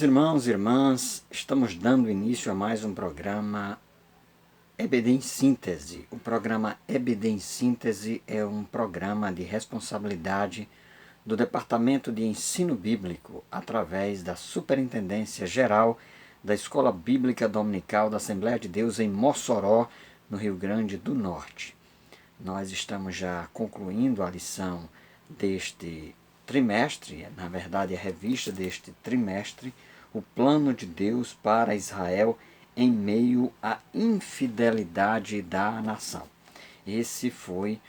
Amados irmãos e irmãs, estamos dando início a mais um programa EBD em Síntese. O programa EBD em Síntese é um programa de responsabilidade do Departamento de Ensino Bíblico, através da Superintendência Geral da Escola Bíblica Dominical da Assembleia de Deus em Mossoró, no Rio Grande do Norte. Nós estamos já concluindo a lição deste trimestre, na verdade a revista deste trimestre, o plano de Deus para Israel em meio à infidelidade da nação. Esse foi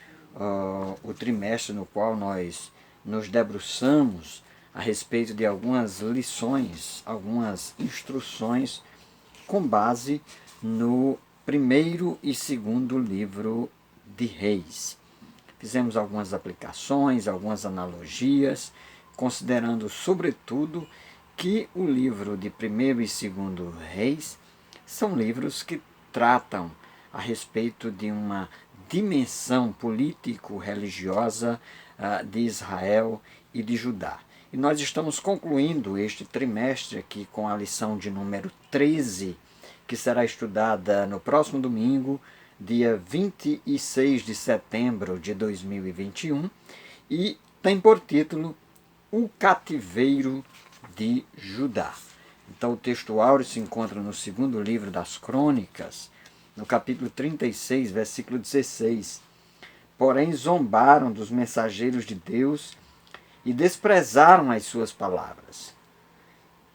o trimestre no qual nós nos debruçamos a respeito de algumas lições, algumas instruções com base no primeiro e segundo livro de Reis. Fizemos algumas aplicações, algumas analogias, considerando sobretudo que o livro de 1º e 2º Reis são livros que tratam a respeito de uma dimensão político-religiosa de Israel e de Judá. E nós estamos concluindo este trimestre aqui com a lição de número 13, que será estudada no próximo domingo, dia 26 de setembro de 2021, e tem por título O Cativeiro de Judá. Então o texto áureo se encontra no segundo livro das Crônicas, no capítulo 36, versículo 16. Porém zombaram dos mensageiros de Deus e desprezaram as suas palavras.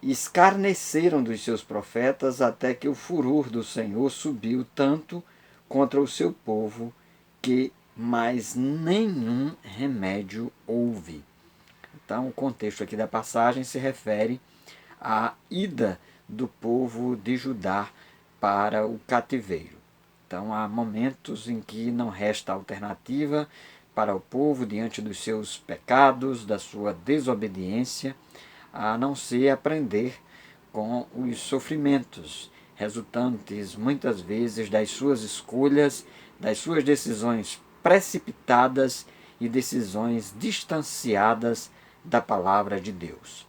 Escarneceram dos seus profetas até que o furor do Senhor subiu tanto contra o seu povo que mais nenhum remédio houve. Então, o contexto aqui da passagem se refere à ida do povo de Judá para o cativeiro. Então, há momentos em que não resta alternativa para o povo diante dos seus pecados, da sua desobediência, a não ser aprender com os sofrimentos resultantes muitas vezes das suas escolhas, das suas decisões precipitadas e decisões distanciadas da palavra de Deus.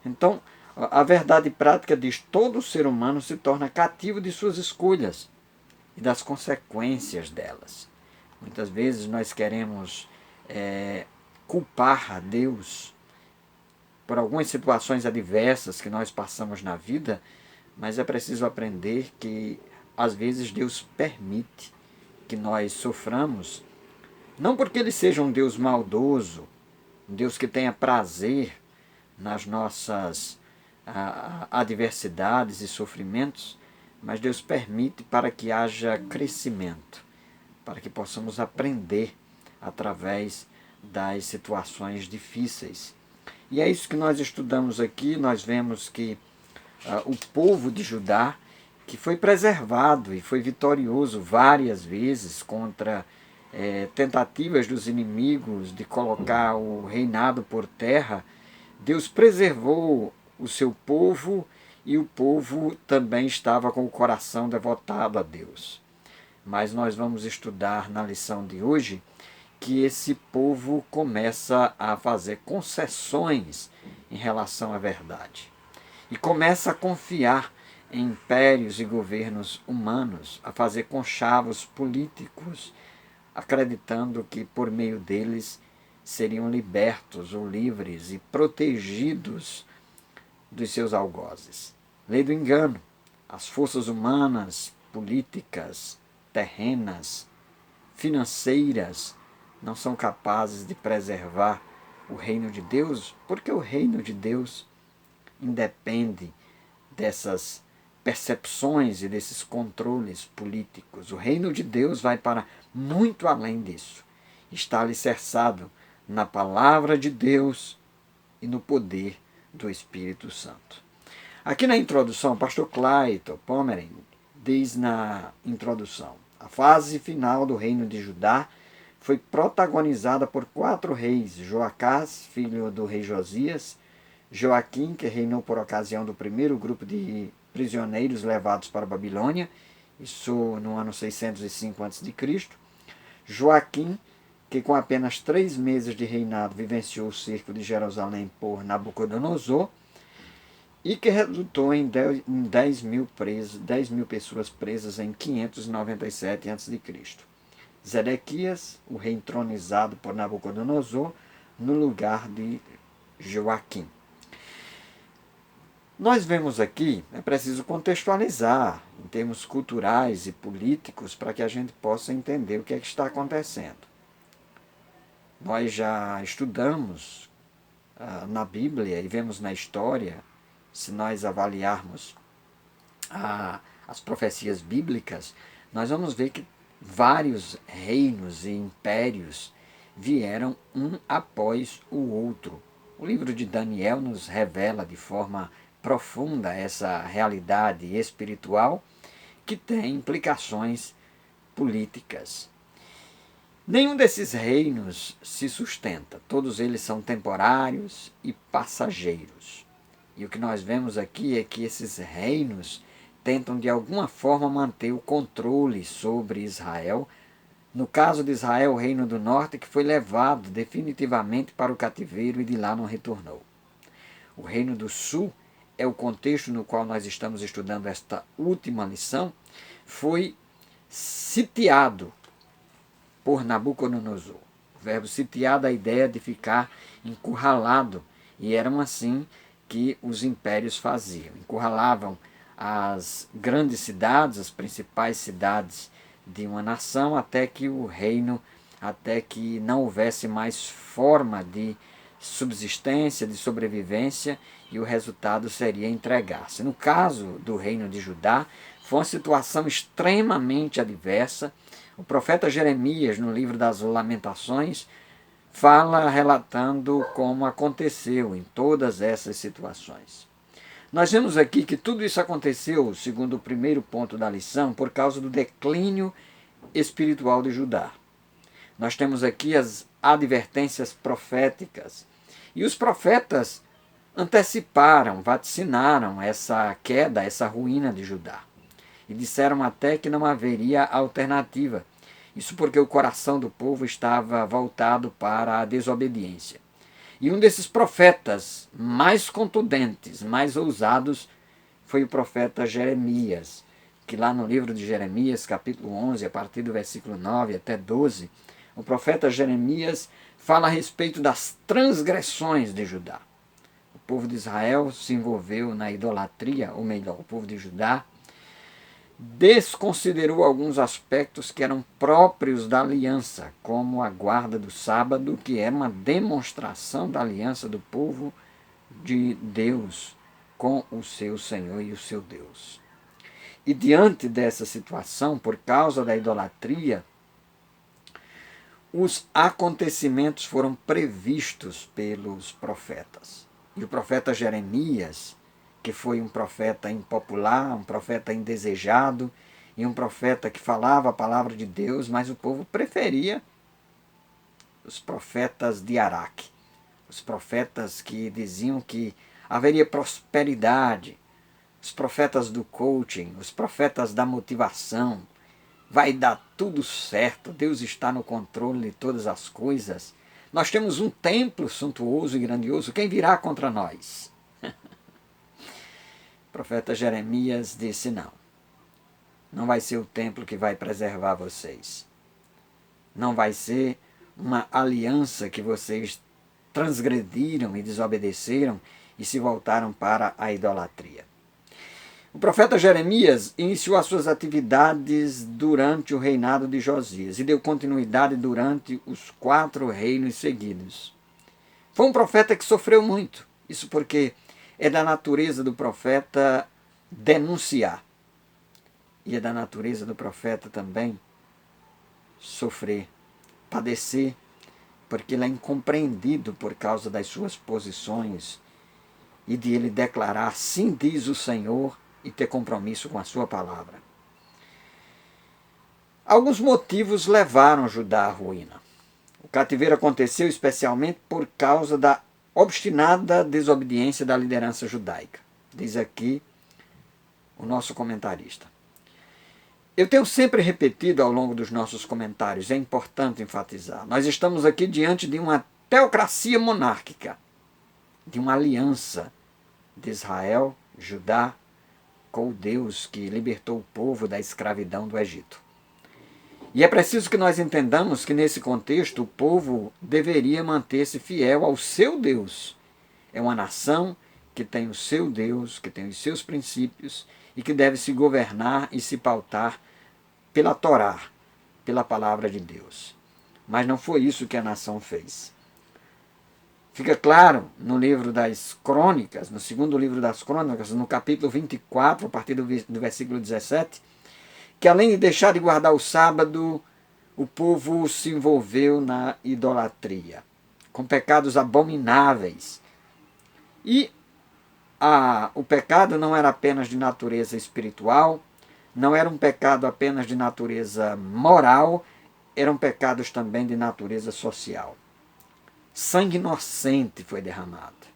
Então, a verdade prática diz que todo ser humano se torna cativo de suas escolhas e das consequências delas. Muitas vezes nós queremos culpar a Deus por algumas situações adversas que nós passamos na vida, mas é preciso aprender que às vezes Deus permite que nós soframos, não porque Ele seja um Deus maldoso, um Deus que tenha prazer nas nossas adversidades e sofrimentos, mas Deus permite para que haja crescimento, para que possamos aprender através das situações difíceis. E é isso que nós estudamos aqui. Nós vemos que o povo de Judá, que foi preservado e foi vitorioso várias vezes contra tentativas dos inimigos de colocar o reinado por terra, Deus preservou o seu povo e o povo também estava com o coração devotado a Deus. Mas nós vamos estudar na lição de hoje que esse povo começa a fazer concessões em relação à verdade. E começa a confiar em impérios e governos humanos, a fazer conchavos políticos, acreditando que por meio deles seriam libertos ou livres e protegidos dos seus algozes. Lei do engano. As forças humanas, políticas, terrenas, financeiras, não são capazes de preservar o reino de Deus, porque o reino de Deus independe dessas percepções e desses controles políticos. O reino de Deus vai para muito além disso. Está alicerçado na palavra de Deus e no poder do Espírito Santo. Aqui na introdução, o pastor Clayton Pomeranz diz na introdução: a fase final do reino de Judá foi protagonizada por 4 reis: Joacás, filho do rei Josias; Joaquim, que reinou por ocasião do primeiro grupo de prisioneiros levados para a Babilônia, isso no ano 605 a.C. Joaquim, que com apenas 3 meses de reinado vivenciou o cerco de Jerusalém por Nabucodonosor; e que resultou em 10 mil pessoas presas em 597 a.C. Zedequias, o rei entronizado por Nabucodonosor, no lugar de Joaquim. Nós vemos aqui, é preciso contextualizar em termos culturais e políticos para que a gente possa entender o que é que está acontecendo. Nós já estudamos na Bíblia e vemos na história, se nós avaliarmos as profecias bíblicas, nós vamos ver que vários reinos e impérios vieram um após o outro. O livro de Daniel nos revela de forma profunda essa realidade espiritual que tem implicações políticas. Nenhum desses reinos se sustenta, todos eles são temporários e passageiros. E o que nós vemos aqui é que esses reinos tentam de alguma forma manter o controle sobre Israel. No caso de Israel, o reino do norte, que foi levado definitivamente para o cativeiro e de lá não retornou. O reino do sul é o contexto no qual nós estamos estudando esta última lição, foi sitiado por Nabucodonosor. O verbo sitiar dá a ideia de ficar encurralado, e eram assim que os impérios faziam. Encurralavam as grandes cidades, as principais cidades de uma nação, até que o reino, até que não houvesse mais forma de subsistência, de sobrevivência, e o resultado seria entregar-se. No caso do reino de Judá, foi uma situação extremamente adversa. O profeta Jeremias, no livro das Lamentações, fala relatando como aconteceu em todas essas situações. Nós vemos aqui que tudo isso aconteceu, segundo o primeiro ponto da lição, por causa do declínio espiritual de Judá. Nós temos aqui as advertências proféticas. E os profetas anteciparam, vaticinaram essa queda, essa ruína de Judá. E disseram até que não haveria alternativa. Isso porque o coração do povo estava voltado para a desobediência. E um desses profetas mais contundentes, mais ousados, foi o profeta Jeremias, que lá no livro de Jeremias, capítulo 11, a partir do versículo 9 até 12, o profeta Jeremias fala a respeito das transgressões de Judá. O povo de Israel se envolveu na idolatria, ou melhor, o povo de Judá desconsiderou alguns aspectos que eram próprios da aliança, como a guarda do sábado, que era uma demonstração da aliança do povo de Deus com o seu Senhor e o seu Deus. E diante dessa situação, por causa da idolatria, os acontecimentos foram previstos pelos profetas. E o profeta Jeremias, que foi um profeta impopular, um profeta indesejado, e um profeta que falava a palavra de Deus, mas o povo preferia os profetas de Araque, os profetas que diziam que haveria prosperidade, os profetas do coaching, os profetas da motivação. Vai dar tudo certo, Deus está no controle de todas as coisas. Nós temos um templo suntuoso e grandioso, quem virá contra nós? O profeta Jeremias disse: não vai ser o templo que vai preservar vocês. Não vai ser uma aliança que vocês transgrediram e desobedeceram e se voltaram para a idolatria. O profeta Jeremias iniciou as suas atividades durante o reinado de Josias e deu continuidade durante os 4 reinos seguidos. Foi um profeta que sofreu muito, isso porque é da natureza do profeta denunciar. E é da natureza do profeta também sofrer, padecer, porque ele é incompreendido por causa das suas posições e de ele declarar: assim diz o Senhor, e ter compromisso com a sua palavra. Alguns motivos levaram Judá à ruína. O cativeiro aconteceu especialmente por causa da obstinada desobediência da liderança judaica. Diz aqui o nosso comentarista. Eu tenho sempre repetido ao longo dos nossos comentários, é importante enfatizar, nós estamos aqui diante de uma teocracia monárquica, de uma aliança de Israel, Judá, com o Deus que libertou o povo da escravidão do Egito. E é preciso que nós entendamos que, nesse contexto, o povo deveria manter-se fiel ao seu Deus. É uma nação que tem o seu Deus, que tem os seus princípios e que deve se governar e se pautar pela Torá, pela palavra de Deus. Mas não foi isso que a nação fez. Fica claro no livro das Crônicas, no segundo livro das Crônicas, no capítulo 24, a partir do versículo 17, que além de deixar de guardar o sábado, o povo se envolveu na idolatria, com pecados abomináveis. E o pecado não era apenas de natureza espiritual, não era um pecado apenas de natureza moral, eram pecados também de natureza social. Sangue inocente foi derramado.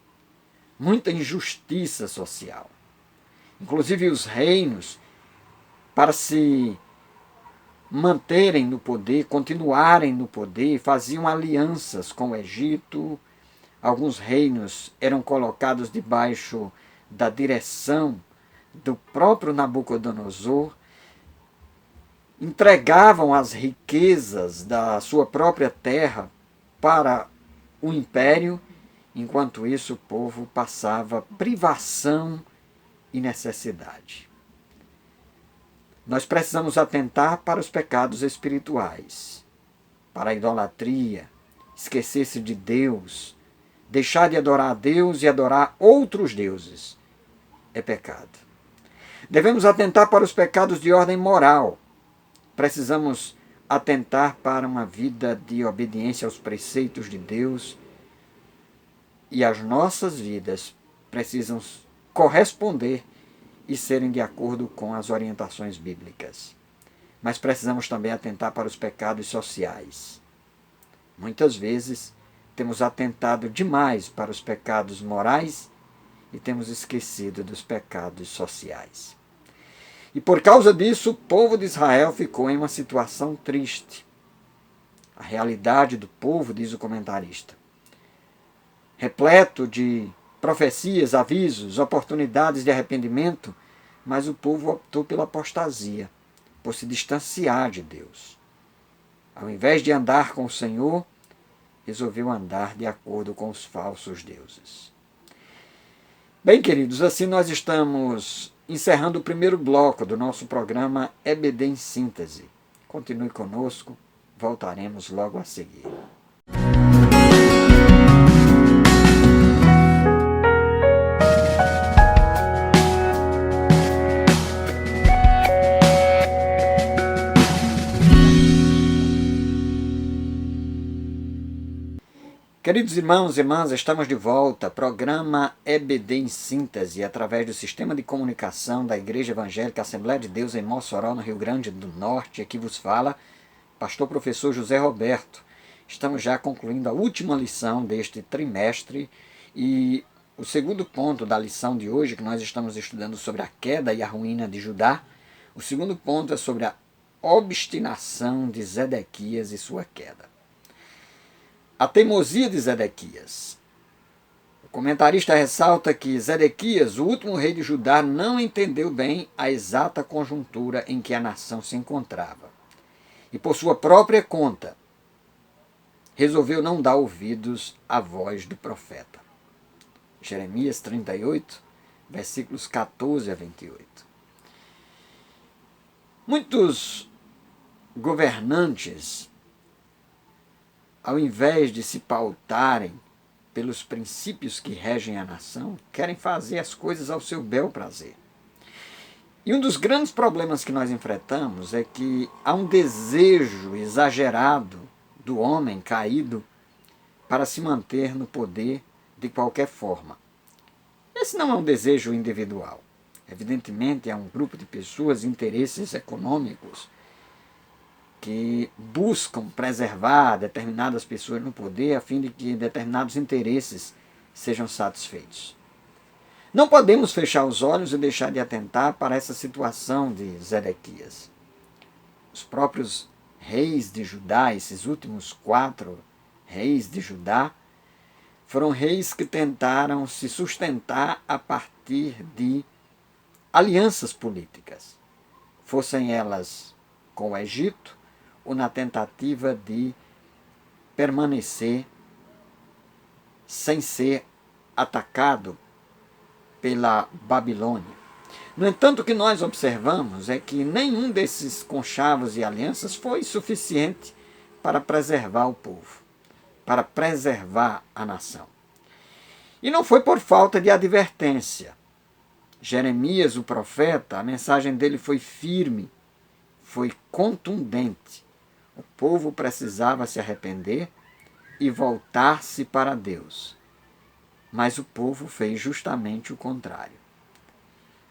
Muita injustiça social. Inclusive os reinos, para se manterem no poder, continuarem no poder, faziam alianças com o Egito. Alguns reinos eram colocados debaixo da direção do próprio Nabucodonosor, entregavam as riquezas da sua própria terra para o império, enquanto isso o povo passava privação e necessidade. Nós precisamos atentar para os pecados espirituais, para a idolatria, esquecer-se de Deus, deixar de adorar a Deus e adorar outros deuses. É pecado. Devemos atentar para os pecados de ordem moral. Precisamos atentar para uma vida de obediência aos preceitos de Deus, e as nossas vidas precisam corresponder e serem de acordo com as orientações bíblicas. Mas precisamos também atentar para os pecados sociais. Muitas vezes temos atentado demais para os pecados morais e temos esquecido dos pecados sociais. E por causa disso, o povo de Israel ficou em uma situação triste. A realidade do povo, diz o comentarista, repleto de profecias, avisos, oportunidades de arrependimento, mas o povo optou pela apostasia, por se distanciar de Deus. Ao invés de andar com o Senhor, resolveu andar de acordo com os falsos deuses. Bem, queridos, assim nós estamos encerrando o primeiro bloco do nosso programa EBD em Síntese. Continue conosco, voltaremos logo a seguir. Queridos irmãos e irmãs, estamos de volta. Programa EBD em Síntese, através do Sistema de Comunicação da Igreja Evangélica Assembleia de Deus em Mossoró, no Rio Grande do Norte. Aqui vos fala pastor professor José Roberto. Estamos já concluindo a última lição deste trimestre e o segundo ponto da lição de hoje, que nós estamos estudando sobre a queda e a ruína de Judá, o segundo ponto é sobre a obstinação de Zedequias e sua queda. A teimosia de Zedequias. O comentarista ressalta que Zedequias, o último rei de Judá, não entendeu bem a exata conjuntura em que a nação se encontrava. E por sua própria conta, resolveu não dar ouvidos à voz do profeta. Jeremias 38, versículos 14 a 28. Muitos governantes, ao invés de se pautarem pelos princípios que regem a nação, querem fazer as coisas ao seu bel prazer. E um dos grandes problemas que nós enfrentamos é que há um desejo exagerado do homem caído para se manter no poder de qualquer forma. Esse não é um desejo individual. Evidentemente, é um grupo de pessoas, interesses econômicos, que buscam preservar determinadas pessoas no poder a fim de que determinados interesses sejam satisfeitos. Não podemos fechar os olhos e deixar de atentar para essa situação de Zedequias. Os próprios reis de Judá, esses últimos 4 reis de Judá, Foram reis que tentaram se sustentar a partir de alianças políticas, fossem elas com o Egito ou na tentativa de permanecer sem ser atacado pela Babilônia. No entanto, o que nós observamos é que nenhum desses conchavos e alianças foi suficiente para preservar o povo, para preservar a nação. E não foi por falta de advertência. Jeremias, o profeta, a mensagem dele foi firme, foi contundente. O povo precisava se arrepender e voltar-se para Deus. Mas o povo fez justamente o contrário.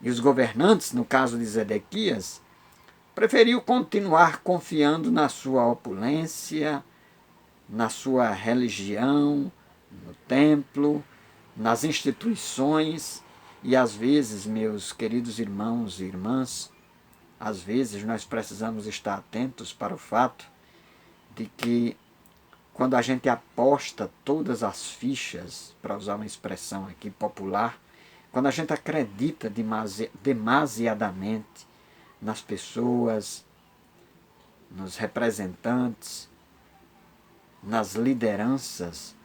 E os governantes, no caso de Zedequias, preferiu continuar confiando na sua opulência, na sua religião, no templo, nas instituições. E às vezes, meus queridos irmãos e irmãs, às vezes nós precisamos estar atentos para o fato de que quando a gente aposta todas as fichas, para usar uma expressão aqui popular, quando a gente acredita demasiadamente nas pessoas, nos representantes, nas lideranças,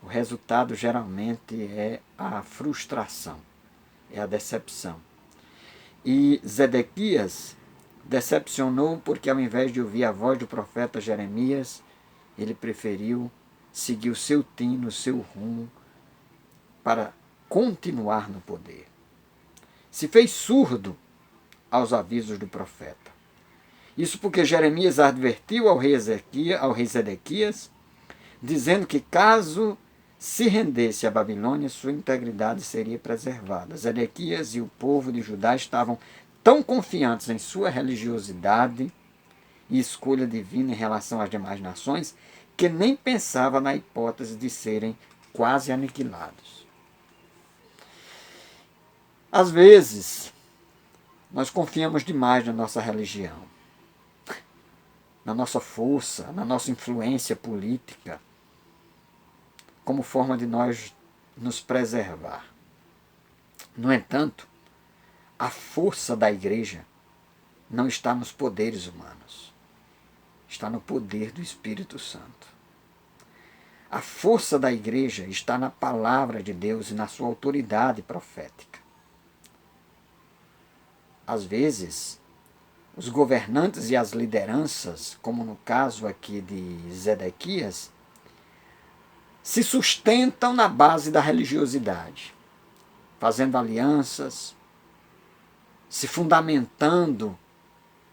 o resultado geralmente é a frustração, é a decepção. E Zedequias decepcionou porque, ao invés de ouvir a voz do profeta Jeremias, ele preferiu seguir o seu tino, o seu rumo, para continuar no poder. Se fez surdo aos avisos do profeta. Isso porque Jeremias advertiu ao rei Zedequias, dizendo que caso se rendesse à Babilônia, sua integridade seria preservada. Zedequias e o povo de Judá estavam tão confiantes em sua religiosidade e escolha divina em relação às demais nações, que nem pensava na hipótese de serem quase aniquilados. Às vezes, nós confiamos demais na nossa religião, na nossa força, na nossa influência política, como forma de nós nos preservar. No entanto, a força da igreja não está nos poderes humanos, está no poder do Espírito Santo. A força da igreja está na palavra de Deus e na sua autoridade profética. Às vezes, os governantes e as lideranças, como no caso aqui de Zedequias, se sustentam na base da religiosidade, fazendo alianças, se fundamentando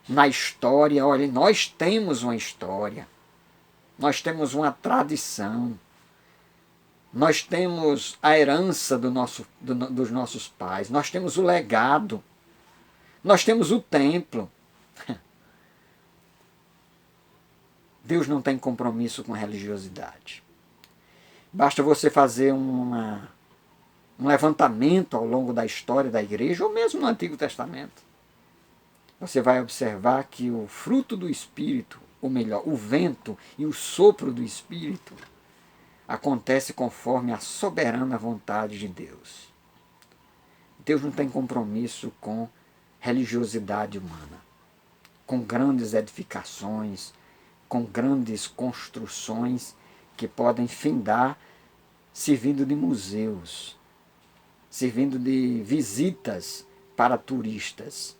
na história. Olha, nós temos uma história, nós temos uma tradição, nós temos a herança dos nossos pais, nós temos o legado, nós temos o templo. Deus não tem compromisso com a religiosidade. Basta você fazer um levantamento ao longo da história da igreja, ou mesmo no Antigo Testamento. Você vai observar que o fruto do Espírito, ou melhor, o vento e o sopro do Espírito, acontece conforme a soberana vontade de Deus. Deus não tem compromisso com religiosidade humana, com grandes edificações, com grandes construções que podem findar servindo de museus, servindo de visitas para turistas.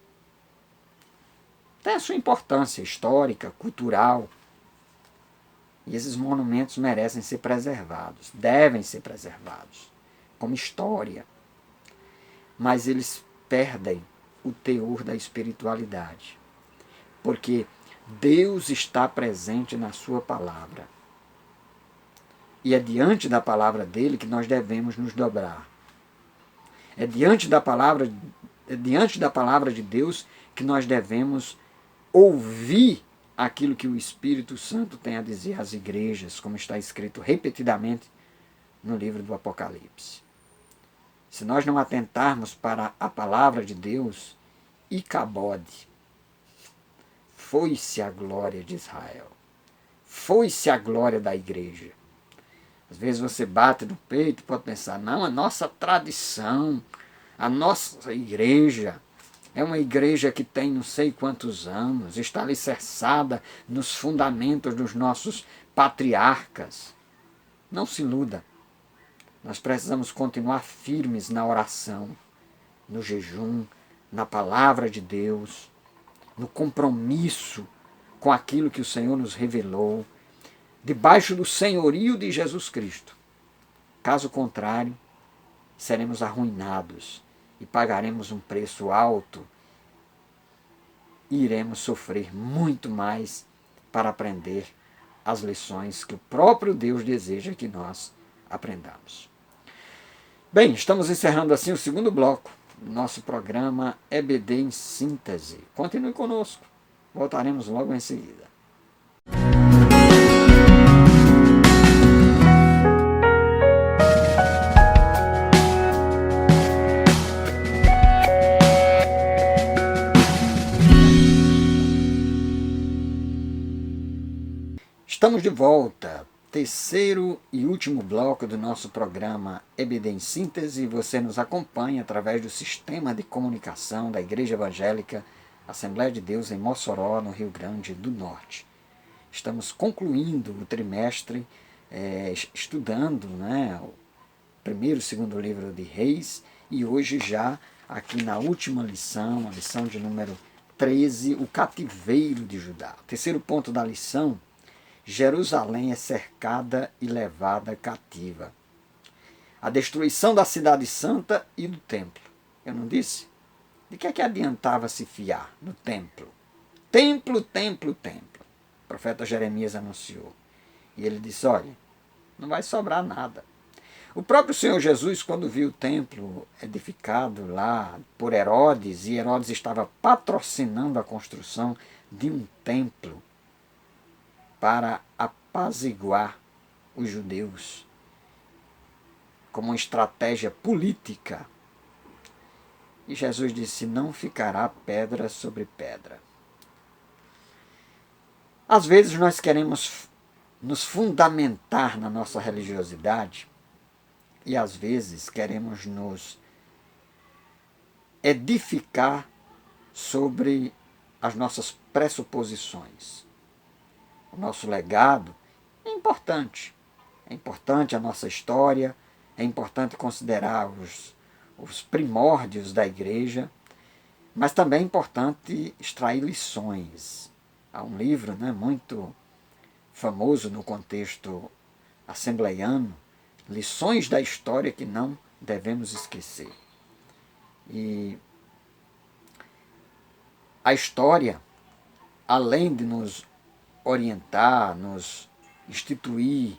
Tem a sua importância histórica, cultural. E esses monumentos merecem ser preservados, devem ser preservados, como história. Mas eles perdem o teor da espiritualidade, porque Deus está presente na sua palavra. E é diante da palavra dele que nós devemos nos dobrar. É diante da palavra de Deus que nós devemos ouvir aquilo que o Espírito Santo tem a dizer às igrejas, como está escrito repetidamente no livro do Apocalipse. Se nós não atentarmos para a palavra de Deus, Icabode, foi-se a glória de Israel, foi-se a glória da igreja. Às vezes você bate no peito e pode pensar, não, a nossa tradição, a nossa igreja é uma igreja que tem não sei quantos anos, está alicerçada nos fundamentos dos nossos patriarcas. Não se iluda. Nós precisamos continuar firmes na oração, no jejum, na palavra de Deus, no compromisso com aquilo que o Senhor nos revelou, debaixo do senhorio de Jesus Cristo. Caso contrário, seremos arruinados e pagaremos um preço alto e iremos sofrer muito mais para aprender as lições que o próprio Deus deseja que nós aprendamos. Bem, estamos encerrando assim o segundo bloco do nosso programa EBD em Síntese. Continue conosco, voltaremos logo em seguida. Estamos de volta, terceiro e último bloco do nosso programa EBD em Síntese. Você nos acompanha através do sistema de comunicação da Igreja Evangélica Assembleia de Deus em Mossoró, no Rio Grande do Norte. Estamos concluindo o trimestre estudando o primeiro e segundo livro de Reis, e hoje já aqui na última lição, a lição de número 13, o cativeiro de Judá. O terceiro ponto da lição: Jerusalém é cercada e levada cativa. A destruição da cidade santa e do templo. Eu não disse? De que adiantava se fiar no templo? Templo, templo, templo. O profeta Jeremias anunciou. E ele disse, olha, não vai sobrar nada. O próprio Senhor Jesus, quando viu o templo edificado lá por Herodes, e Herodes estava patrocinando a construção de um templo para apaziguar os judeus, como uma estratégia política. E Jesus disse, não ficará pedra sobre pedra. Às vezes nós queremos nos fundamentar na nossa religiosidade e às vezes queremos nos edificar sobre as nossas pressuposições. O nosso legado é importante. É importante a nossa história, é importante considerar os primórdios da igreja, mas também é importante extrair lições. Há um livro muito famoso no contexto assembleiano, Lições da História que não devemos esquecer. E a história, além de nos orientar, nos instituir,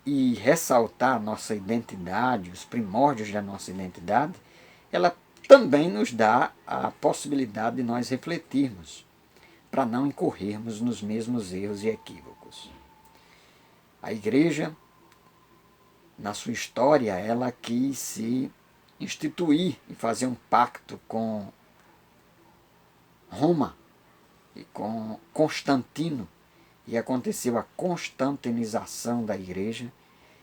e ressaltar a nossa identidade, os primórdios da nossa identidade, ela também nos dá a possibilidade de nós refletirmos, para não incorrermos nos mesmos erros e equívocos. A igreja, na sua história, ela quis se instituir e fazer um pacto com Roma e com Constantino, e aconteceu a constantinização da igreja,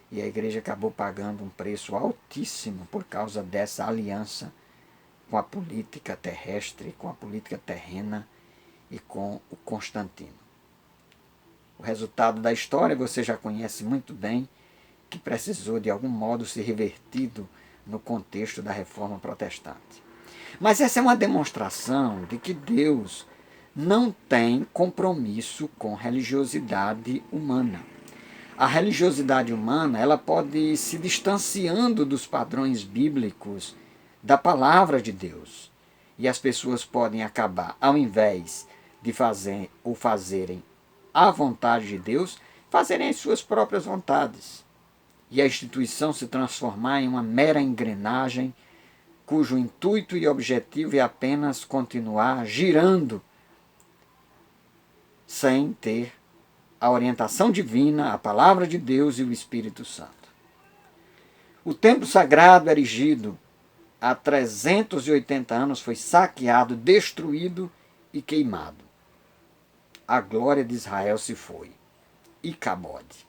e a igreja acabou pagando um preço altíssimo por causa dessa aliança com a política terrestre, com a política terrena e com o Constantino. O resultado da história você já conhece muito bem, que precisou de algum modo ser revertido no contexto da Reforma Protestante. Mas essa é uma demonstração de que Deus não tem compromisso com religiosidade humana. A religiosidade humana, ela pode ir se distanciando dos padrões bíblicos da palavra de Deus. E as pessoas podem acabar, ao invés de fazerem a vontade de Deus, fazerem as suas próprias vontades. E a instituição se transformar em uma mera engrenagem, cujo intuito e objetivo é apenas continuar girando, sem ter a orientação divina, a palavra de Deus e o Espírito Santo. O templo sagrado erigido há 380 anos foi saqueado, destruído e queimado. A glória de Israel se foi. Icabode.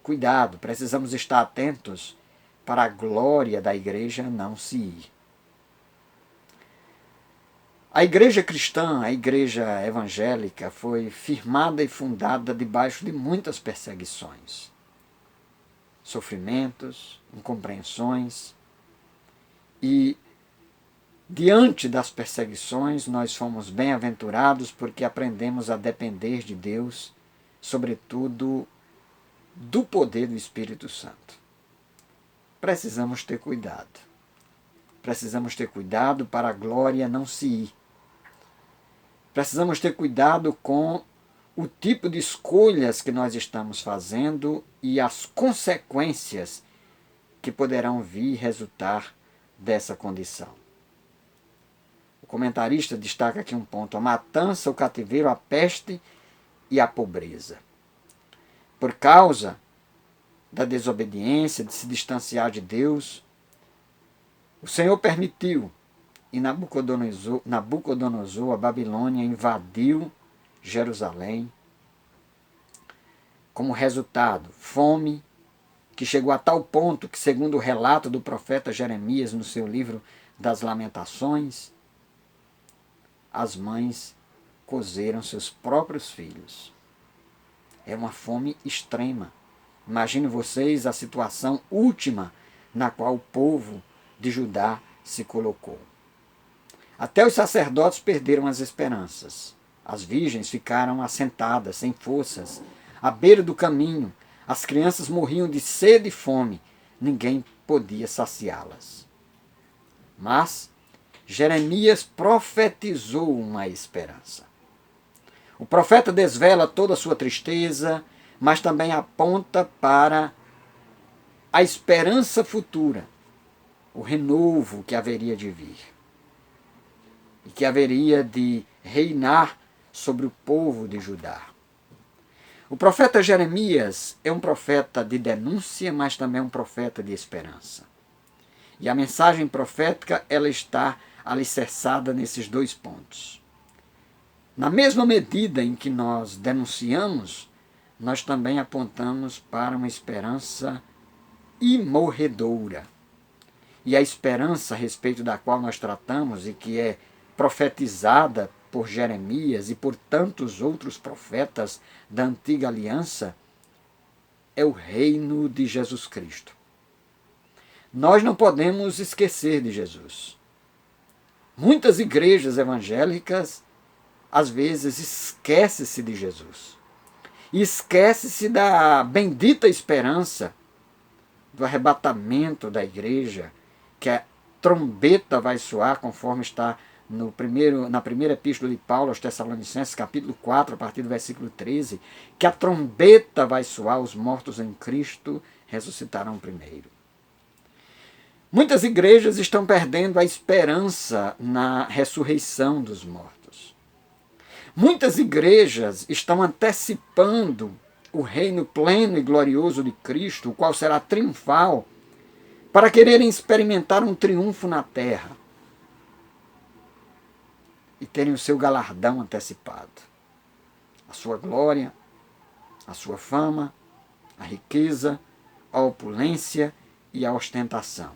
cuidado, precisamos estar atentos para a glória da igreja não se ir. A igreja cristã, a igreja evangélica, foi firmada e fundada debaixo de muitas perseguições, sofrimentos, incompreensões, e diante das perseguições nós fomos bem-aventurados porque aprendemos a depender de Deus, sobretudo do poder do Espírito Santo. Precisamos ter cuidado. Precisamos ter cuidado para a glória não se ir. Precisamos ter cuidado com o tipo de escolhas que nós estamos fazendo e as consequências que poderão vir resultar dessa condição. O comentarista destaca aqui um ponto: a matança, o cativeiro, a peste e a pobreza. Por causa da desobediência, de se distanciar de Deus, o Senhor permitiu, e Nabucodonosor, a Babilônia, invadiu Jerusalém. Como resultado, fome, que chegou a tal ponto que, segundo o relato do profeta Jeremias no seu livro das Lamentações, as mães cozeram seus próprios filhos. É uma fome extrema. Imagine vocês a situação última na qual o povo de Judá se colocou. Até os sacerdotes perderam as esperanças. As virgens ficaram assentadas, sem forças, à beira do caminho. As crianças morriam de sede e fome. Ninguém podia saciá-las. Mas Jeremias profetizou uma esperança. O profeta desvela toda a sua tristeza, mas também aponta para a esperança futura, o renovo que haveria de vir e que haveria de reinar sobre o povo de Judá. O profeta Jeremias é um profeta de denúncia, mas também um profeta de esperança. E a mensagem profética, ela está alicerçada nesses dois pontos. Na mesma medida em que nós denunciamos, nós também apontamos para uma esperança imorredoura. E a esperança a respeito da qual nós tratamos e que é profetizada por Jeremias e por tantos outros profetas da antiga aliança é o reino de Jesus Cristo. Nós não podemos esquecer de Jesus. Muitas igrejas evangélicas às vezes esquecem-se de Jesus. E esquece-se da bendita esperança do arrebatamento da igreja, que a trombeta vai soar, conforme está na primeira epístola de Paulo aos Tessalonicenses, capítulo 4, a partir do versículo 13, que a trombeta vai soar, os mortos em Cristo ressuscitarão primeiro. Muitas igrejas estão perdendo a esperança na ressurreição dos mortos. Muitas igrejas estão antecipando o reino pleno e glorioso de Cristo, o qual será triunfal, para quererem experimentar um triunfo na terra e terem o seu galardão antecipado. A sua glória, a sua fama, a riqueza, a opulência e a ostentação.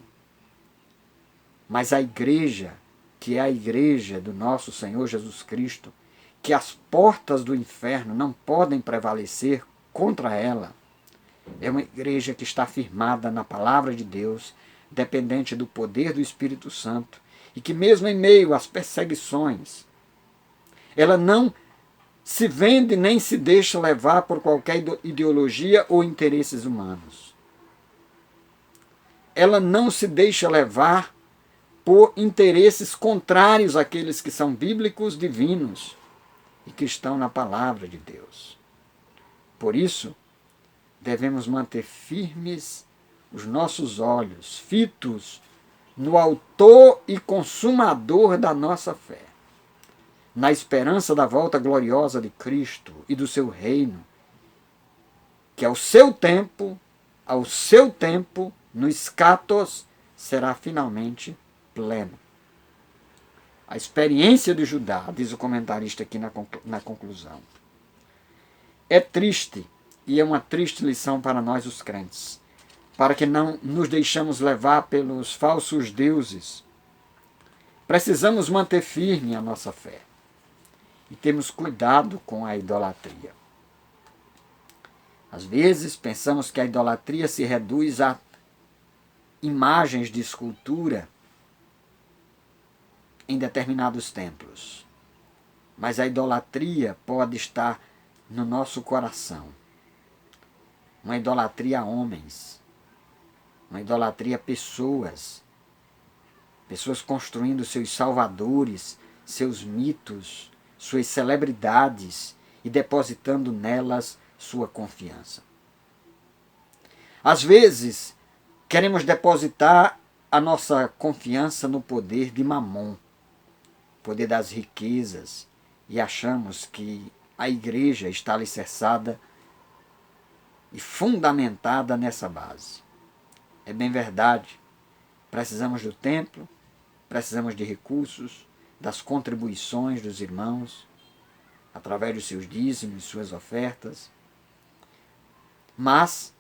Mas a igreja, que é a igreja do nosso Senhor Jesus Cristo, que as portas do inferno não podem prevalecer contra ela, é uma igreja que está firmada na palavra de Deus, dependente do poder do Espírito Santo, e que mesmo em meio às perseguições, ela não se vende nem se deixa levar por qualquer ideologia ou interesses humanos. Ela não se deixa levar por interesses contrários àqueles que são bíblicos, divinos e que estão na palavra de Deus. Por isso, devemos manter firmes os nossos olhos, fitos no autor e consumador da nossa fé, na esperança da volta gloriosa de Cristo e do seu reino, que ao seu tempo, no escatos, será finalmente pleno. A experiência de Judá, diz o comentarista aqui na conclusão, é triste e é uma triste lição para nós os crentes, para que não nos deixamos levar pelos falsos deuses. Precisamos manter firme a nossa fé e temos cuidado com a idolatria. Às vezes pensamos que a idolatria se reduz a imagens de escultura em determinados templos. Mas a idolatria pode estar no nosso coração. Uma idolatria a homens, uma idolatria a pessoas, pessoas construindo seus salvadores, seus mitos, suas celebridades e depositando nelas sua confiança. Às vezes, queremos depositar a nossa confiança no poder de Mamon, poder das riquezas, e achamos que a igreja está alicerçada e fundamentada nessa base. É bem verdade, precisamos do templo, precisamos de recursos, das contribuições dos irmãos, através dos seus dízimos, suas ofertas, mas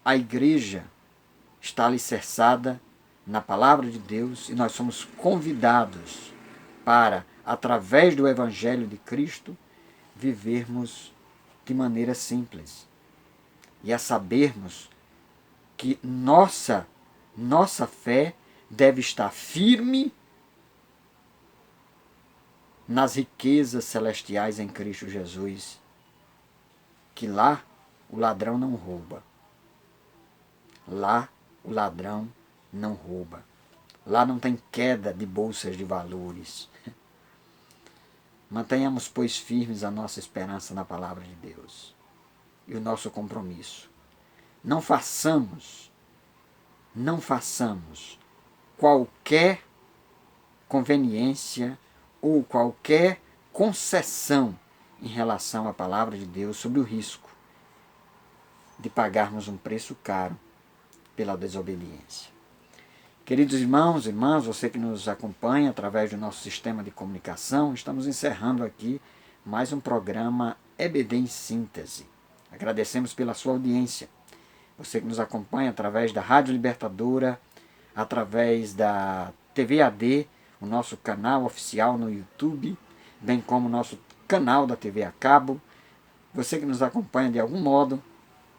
a igreja está alicerçada na palavra de Deus e nós somos convidados para, através do Evangelho de Cristo, vivermos de maneira simples e a sabermos que nossa fé deve estar firme nas riquezas celestiais em Cristo Jesus, que lá o ladrão não rouba. Lá o ladrão não rouba. Lá não tem queda de bolsas de valores. Mantenhamos, pois, firmes a nossa esperança na palavra de Deus e o nosso compromisso. Não façamos qualquer conveniência ou qualquer concessão em relação à palavra de Deus sob o risco de pagarmos um preço caro pela desobediência. Queridos irmãos e irmãs, você que nos acompanha através do nosso sistema de comunicação, estamos encerrando aqui mais um programa EBD em Síntese. Agradecemos pela sua audiência. Você que nos acompanha através da Rádio Libertadora, através da TV AD, o nosso canal oficial no YouTube, bem como o nosso canal da TV a cabo. Você que nos acompanha de algum modo,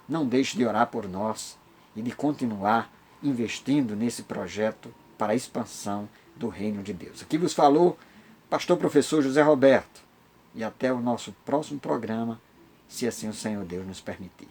não deixe de orar por nós e de continuar investindo nesse projeto para a expansão do Reino de Deus. Aqui vos falou pastor professor José Roberto. E até o nosso próximo programa, se assim o Senhor Deus nos permitir.